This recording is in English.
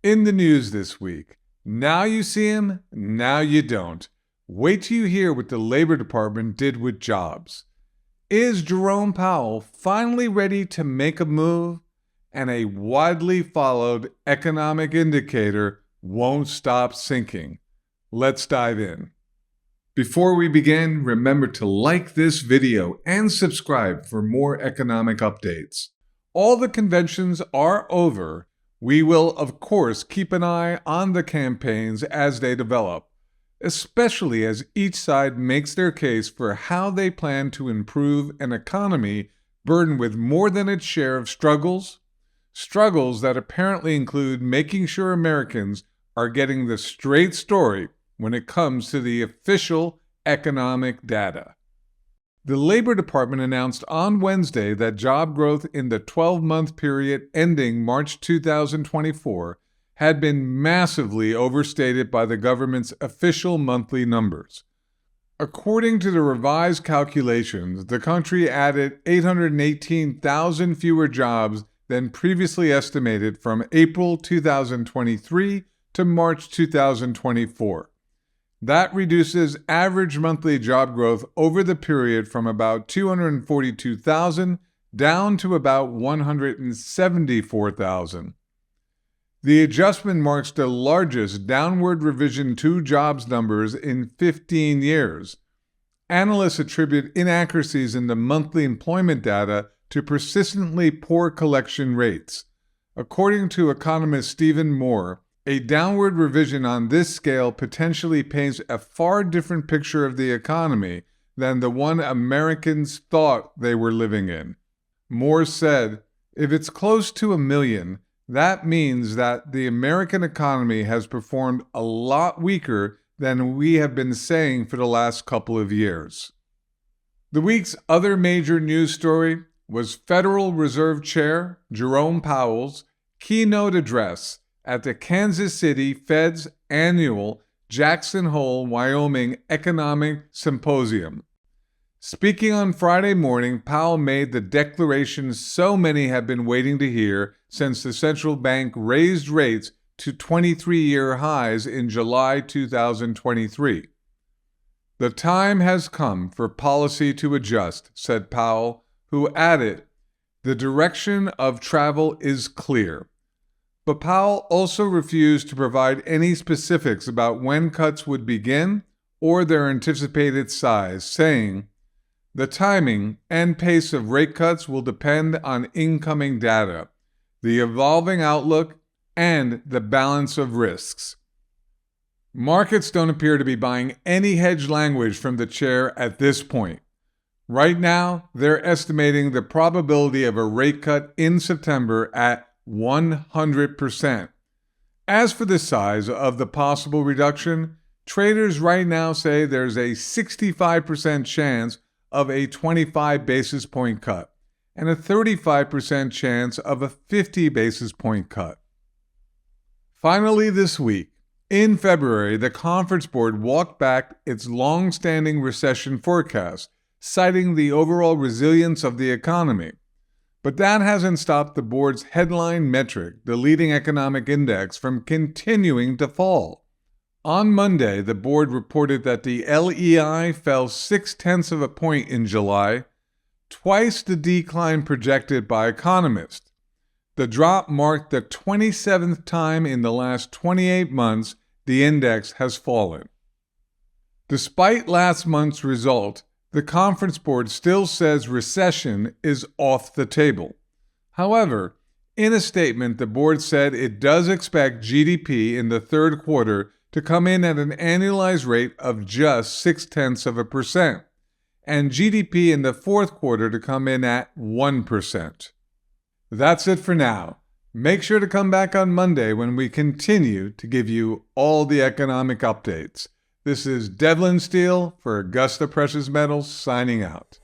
In the news this week, now you see him, now you don't. Wait till you hear what the Labor Department did with jobs. Is Jerome Powell finally ready to make a move? And a widely followed economic indicator won't stop sinking. Let's dive in. Before we begin, remember to like this video and subscribe for more economic updates. All the conventions are over. We will, of course, keep an eye on the campaigns as they develop, especially as each side makes their case for how they plan to improve an economy burdened with more than its share of struggles that apparently include making sure Americans are getting the straight story when it comes to the official economic data. The Labor Department announced on Wednesday that job growth in the 12-month period ending March 2024 had been massively overstated by the government's official monthly numbers. According to the revised calculations, the country added 818,000 fewer jobs than previously estimated from April 2023 to March 2024. That reduces average monthly job growth over the period from about 242,000 down to about 174,000. The adjustment marks the largest downward revision to jobs numbers in 15 years. Analysts attribute inaccuracies in the monthly employment data to persistently poor collection rates. According to economist Stephen Moore, a downward revision on this scale potentially paints a far different picture of the economy than the one Americans thought they were living in. Moore said, "If it's close to 1 million, that means that the American economy has performed a lot weaker than we have been saying for the last couple of years." The week's other major news story was Federal Reserve Chair Jerome Powell's keynote address at the Kansas City Fed's annual Jackson Hole, Wyoming Economic Symposium. Speaking on Friday morning, Powell made the declaration so many have been waiting to hear since the central bank raised rates to 23-year highs in July 2023. "The time has come for policy to adjust," said Powell, who added, "The direction of travel is clear." But Powell also refused to provide any specifics about when cuts would begin or their anticipated size, saying, "The timing and pace of rate cuts will depend on incoming data, the evolving outlook, and the balance of risks." Markets don't appear to be buying any hedge language from the chair at this point. Right now, they're estimating the probability of a rate cut in September at 100%. As for the size of the possible reduction, traders right now say there's a 65% chance of a 25 basis point cut and a 35% chance of a 50 basis point cut. Finally this week, in February, the Conference Board walked back its long-standing recession forecast, citing the overall resilience of the economy. But that hasn't stopped the board's headline metric, the leading economic index, from continuing to fall. On Monday, the board reported that the LEI fell 0.6 of a point in July, twice the decline projected by economists. The drop marked the 27th time in the last 28 months the index has fallen. Despite last month's result, the Conference Board still says recession is off the table. However, in a statement, the board said it does expect GDP in the third quarter to come in at an annualized rate of just 0.6%, and GDP in the fourth quarter to come in at 1%. That's it for now. Make sure to come back on Monday when we continue to give you all the economic updates. This is Devlin Steele for Augusta Precious Metals signing out.